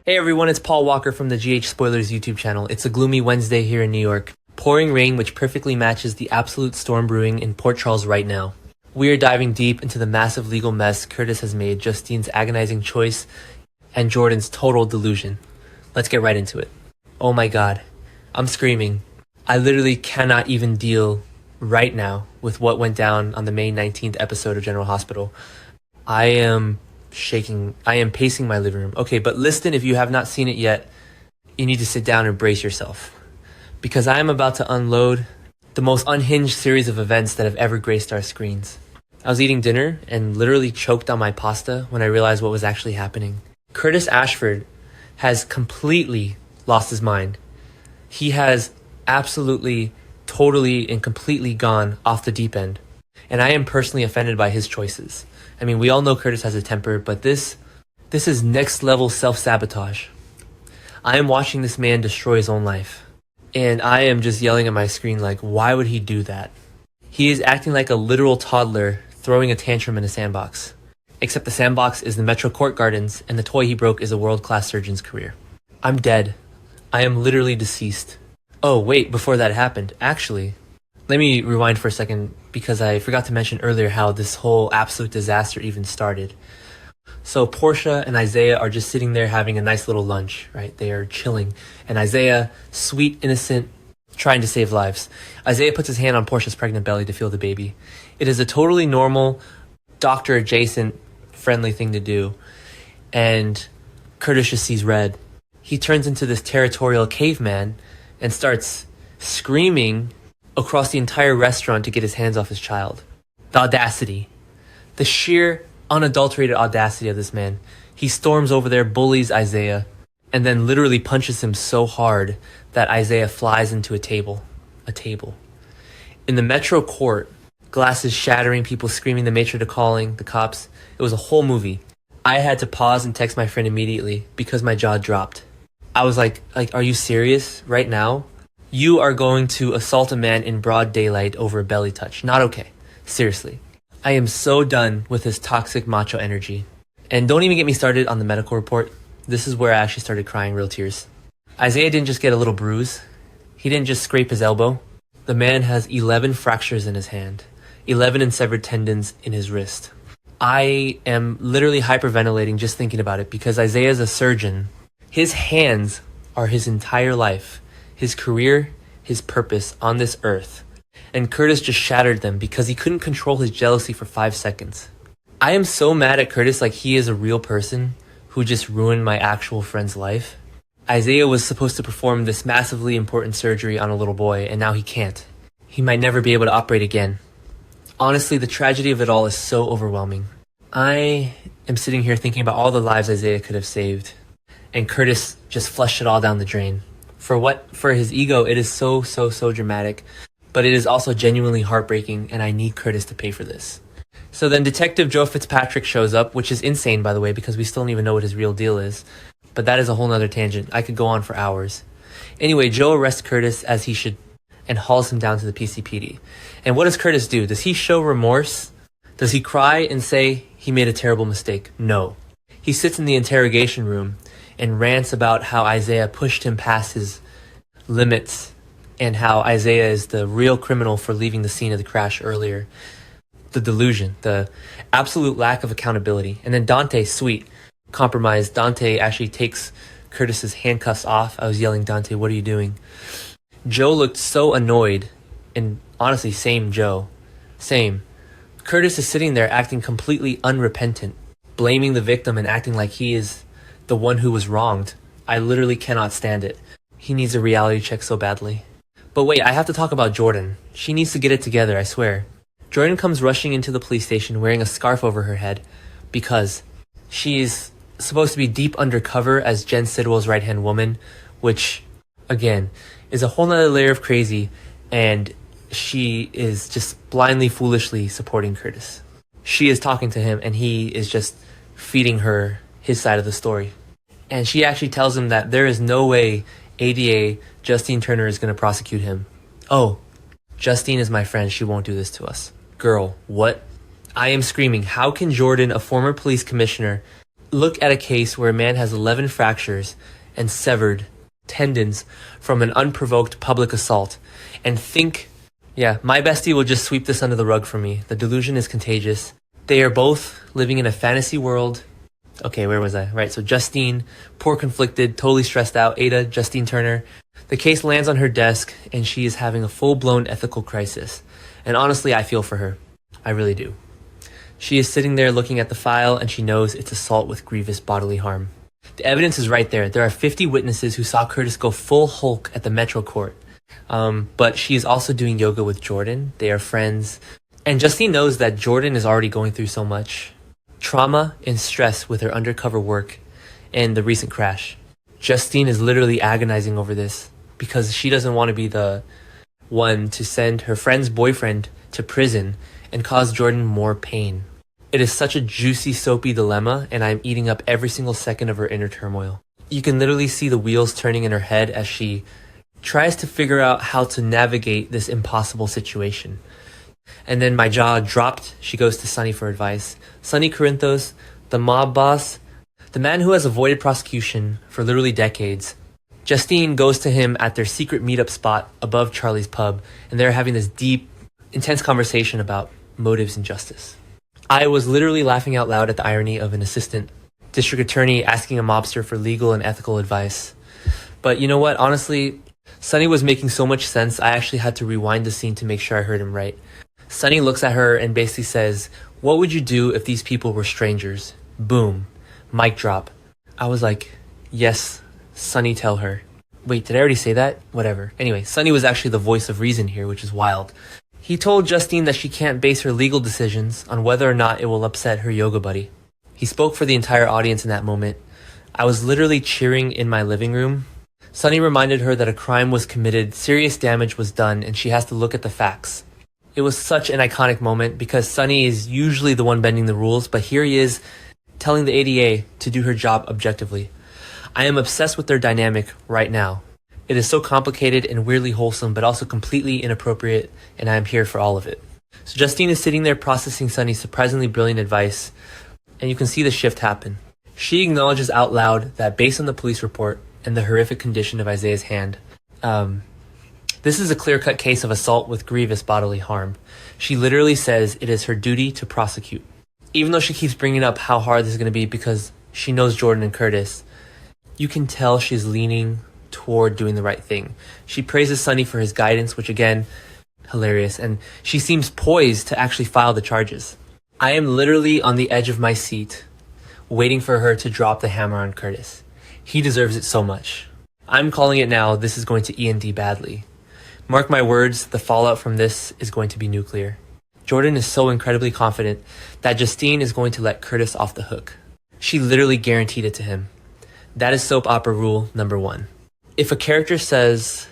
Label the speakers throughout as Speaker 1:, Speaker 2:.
Speaker 1: Hey everyone, it's Paul Walker from the GH Spoilers YouTube channel. It's a gloomy Wednesday here in New York. Pouring rain which perfectly matches the absolute storm brewing in Port Charles right now. We are diving deep into the massive legal mess Curtis has made, Justine's agonizing choice, and Jordan's total delusion. Let's get right into it. Oh my god, I'm screaming. I literally cannot even deal right now with what went down on the May 19th episode of General Hospital. I am shaking. I am pacing my living room. Okay, but listen, if you have not seen it yet, you need to sit down and brace yourself. Because I am about to unload the most unhinged series of events that have ever graced our screens. I was eating dinner and literally choked on my pasta when I realized what was actually happening. Curtis Ashford has completely lost his mind. He has absolutely, totally, and completely gone off the deep end. And I am personally offended by his choices. I mean, we all know Curtis has a temper, but this is next level self-sabotage. I am watching this man destroy his own life. And I am just yelling at my screen like, why would he do that? He is acting like a literal toddler throwing a tantrum in a sandbox. Except the sandbox is the Metro Court Gardens, and the toy he broke is a world-class surgeon's career. I'm dead. I am literally deceased. Oh, wait, before that happened, actually, let me rewind for a second because I forgot to mention earlier how this whole absolute disaster even started. So Portia and Isaiah are just sitting there having a nice little lunch, right? They are chilling. And Isaiah, sweet, innocent, trying to save lives. Isaiah puts his hand on Portia's pregnant belly to feel the baby. It is a totally normal, doctor-adjacent, friendly thing to do. And Curtis just sees red. He turns into this territorial caveman and starts screaming across the entire restaurant to get his hands off his child. The audacity. The sheer, unadulterated audacity of this man. He storms over there, bullies Isaiah, and then literally punches him so hard that Isaiah flies into a table. A table. In the Metro Court, glasses shattering, people screaming, the maitre d' calling, the cops. It was a whole movie. I had to pause and text my friend immediately because my jaw dropped. I was like, are you serious right now? You are going to assault a man in broad daylight over a belly touch. Not okay. Seriously. I am so done with his toxic macho energy. And don't even get me started on the medical report. This is where I actually started crying real tears. Isaiah didn't just get a little bruise. He didn't just scrape his elbow. The man has 11 fractures in his hand. 11 and severed tendons in his wrist. I am literally hyperventilating just thinking about it because Isaiah is a surgeon. His hands are his entire life. His career, his purpose on this earth. And Curtis just shattered them because he couldn't control his jealousy for 5 seconds. I am so mad at Curtis like he is a real person who just ruined my actual friend's life. Isaiah was supposed to perform this massively important surgery on a little boy, and now he can't. He might never be able to operate again. Honestly, the tragedy of it all is so overwhelming. I am sitting here thinking about all the lives Isaiah could have saved, and Curtis just flushed it all down the drain. For his ego, it is so dramatic, but it is also genuinely heartbreaking, and I need Curtis to pay for this. So then Detective Joe Fitzpatrick shows up, which is insane, by the way, because we still don't even know what his real deal is. But that is a whole nother tangent. I could go on for hours. Anyway, Joe arrests Curtis as he should and hauls him down to the PCPD. And what does Curtis do? Does he show remorse? Does he cry and say he made a terrible mistake? No. He sits in the interrogation room and rants about how Isaiah pushed him past his limits and how Isaiah is the real criminal for leaving the scene of the crash earlier. The delusion, the absolute lack of accountability. And then Dante, sweet, compromised. Dante actually takes Curtis's handcuffs off. I was yelling, Dante, what are you doing? Joe looked so annoyed, and honestly, same Joe. Same. Curtis is sitting there acting completely unrepentant, blaming the victim and acting like he is the one who was wronged. I literally cannot stand it. He needs a reality check so badly. But wait, I have to talk about Jordan. She needs to get it together, I swear. Jordan comes rushing into the police station wearing a scarf over her head because she's supposed to be deep undercover as Jen Sidwell's right-hand woman, which, again, is a whole nother layer of crazy, and she is just blindly, foolishly supporting Curtis. She is talking to him, and he is just feeding her his side of the story. And she actually tells him that there is no way ADA Justine Turner is going to prosecute him. Oh, Justine is my friend. She won't do this to us. Girl, what? I am screaming. How can Jordan, a former police commissioner, Look at a case where a man has 11 fractures and severed tendons from an unprovoked public assault and think, yeah, my bestie will just sweep this under the rug for me. The delusion is contagious. They are both living in a fantasy world. Okay, where was I? Right, so Justine, poor conflicted, totally stressed out. Ada, Justine Turner. The case lands on her desk and she is having a full-blown ethical crisis. And honestly, I feel for her. I really do. She is sitting there looking at the file and she knows it's assault with grievous bodily harm. The evidence is right there. There are 50 witnesses who saw Curtis go full Hulk at the Metro Court. But she is also doing yoga with Jordan. They are friends. And Justine knows that Jordan is already going through so much trauma and stress with her undercover work and the recent crash. Justine is literally agonizing over this because she doesn't want to be the one to send her friend's boyfriend to prison and cause Jordan more pain. It is such a juicy, soapy dilemma, and I'm eating up every single second of her inner turmoil. You can literally see the wheels turning in her head as she tries to figure out how to navigate this impossible situation. And then my jaw dropped. She goes to Sonny for advice. Sonny Corinthos, the mob boss, the man who has avoided prosecution for literally decades. Justine goes to him at their secret meetup spot above Charlie's pub, and they're having this deep, intense conversation about motives and justice. I was literally laughing out loud at the irony of an assistant district attorney asking a mobster for legal and ethical advice. But you know what? Honestly, Sonny was making so much sense, I actually had to rewind the scene to make sure I heard him right. Sonny looks at her and basically says, "What would you do if these people were strangers?" Boom. Mic drop. I was like, yes, Sonny, tell her. Wait, did I already say that? Whatever. Anyway, Sonny was actually the voice of reason here, which is wild. He told Justine that she can't base her legal decisions on whether or not it will upset her yoga buddy. He spoke for the entire audience in that moment. I was literally cheering in my living room. Sonny reminded her that a crime was committed, serious damage was done, and she has to look at the facts. It was such an iconic moment because Sonny is usually the one bending the rules, but here he is telling the ADA to do her job objectively. I am obsessed with their dynamic right now. It is so complicated and weirdly wholesome, but also completely inappropriate, and I am here for all of it. So Justine is sitting there processing Sonny's surprisingly brilliant advice, and you can see the shift happen. She acknowledges out loud that based on the police report and the horrific condition of Isaiah's hand, this is a clear-cut case of assault with grievous bodily harm. She literally says it is her duty to prosecute. Even though she keeps bringing up how hard this is going to be because she knows Jordan and Curtis, you can tell she's leaning toward doing the right thing. She praises Sonny for his guidance, which again, hilarious, and she seems poised to actually file the charges. I am literally on the edge of my seat, waiting for her to drop the hammer on Curtis. He deserves it so much. I'm calling it now, this is going to END badly. Mark my words, the fallout from this is going to be nuclear. Jordan is so incredibly confident that Justine is going to let Curtis off the hook. She literally guaranteed it to him. That is soap opera rule number 1. If a character says,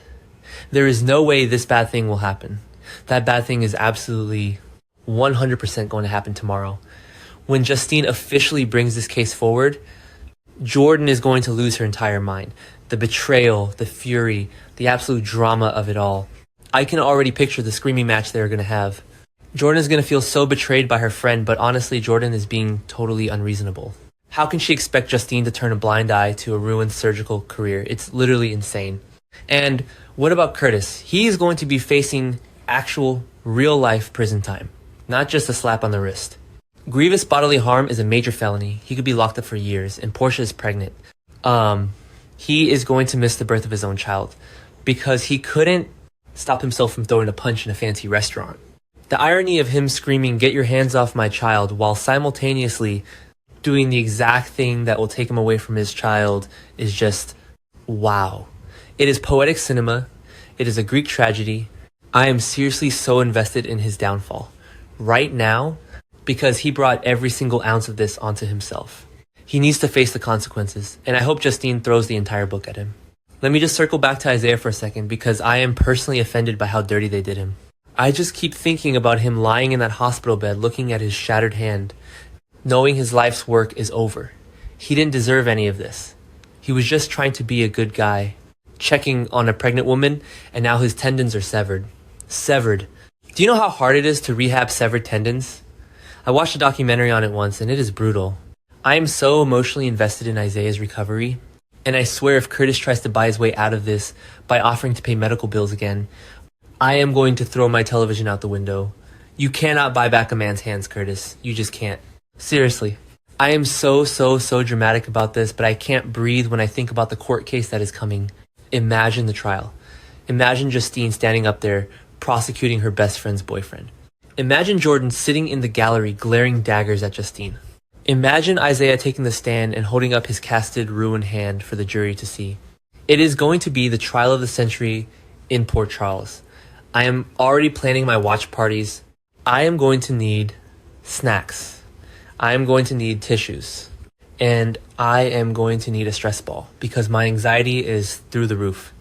Speaker 1: there is no way this bad thing will happen, that bad thing is absolutely 100% going to happen tomorrow. When Justine officially brings this case forward, Jordan is going to lose her entire mind. The betrayal, the fury, the absolute drama of it all. I can already picture the screaming match they're going to have. Jordan is going to feel so betrayed by her friend, but honestly, Jordan is being totally unreasonable. How can she expect Justine to turn a blind eye to a ruined surgical career? It's literally insane. And what about Curtis? He is going to be facing actual, real-life prison time, not just a slap on the wrist. Grievous bodily harm is a major felony. He could be locked up for years, and Portia is pregnant. He is going to miss the birth of his own child because he couldn't stop himself from throwing a punch in a fancy restaurant. The irony of him screaming, "Get your hands off my child," while simultaneously doing the exact thing that will take him away from his child is just wow. It is poetic cinema. It is a Greek tragedy. I am seriously so invested in his downfall right now because he brought every single ounce of this onto himself. He needs to face the consequences, and I hope Justine throws the entire book at him. Let me just circle back to Isaiah for a second because I am personally offended by how dirty they did him. I just keep thinking about him lying in that hospital bed looking at his shattered hand, knowing his life's work is over. He didn't deserve any of this. He was just trying to be a good guy, checking on a pregnant woman, and now his tendons are severed. Severed. Do you know how hard it is to rehab severed tendons? I watched a documentary on it once, and it is brutal. I am so emotionally invested in Isaiah's recovery, and I swear if Curtis tries to buy his way out of this by offering to pay medical bills again, I am going to throw my television out the window. You cannot buy back a man's hands, Curtis. You just can't. Seriously. I am so dramatic about this, but I can't breathe when I think about the court case that is coming. Imagine the trial. Imagine Justine standing up there, prosecuting her best friend's boyfriend. Imagine Jordan sitting in the gallery glaring daggers at Justine. Imagine Isaiah taking the stand and holding up his casted, ruined hand for the jury to see. It is going to be the trial of the century in Port Charles. I am already planning my watch parties. I am going to need snacks. I am going to need tissues. And I am going to need a stress ball because my anxiety is through the roof.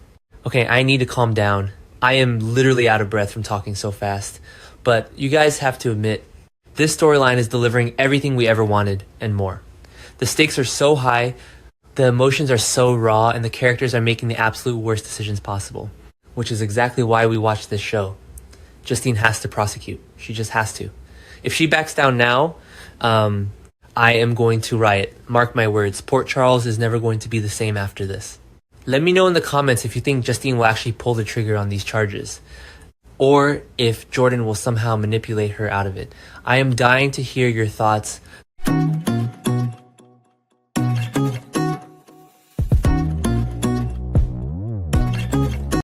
Speaker 1: Okay, I need to calm down. I am literally out of breath from talking so fast. But you guys have to admit, this storyline is delivering everything we ever wanted and more. The stakes are so high, the emotions are so raw, and the characters are making the absolute worst decisions possible. Which is exactly why we watch this show. Justine has to prosecute. She just has to. If she backs down now, I am going to riot. Mark my words. Port Charles is never going to be the same after this. Let me know in the comments if you think Justine will actually pull the trigger on these charges, or if Jordan will somehow manipulate her out of it. I am dying to hear your thoughts.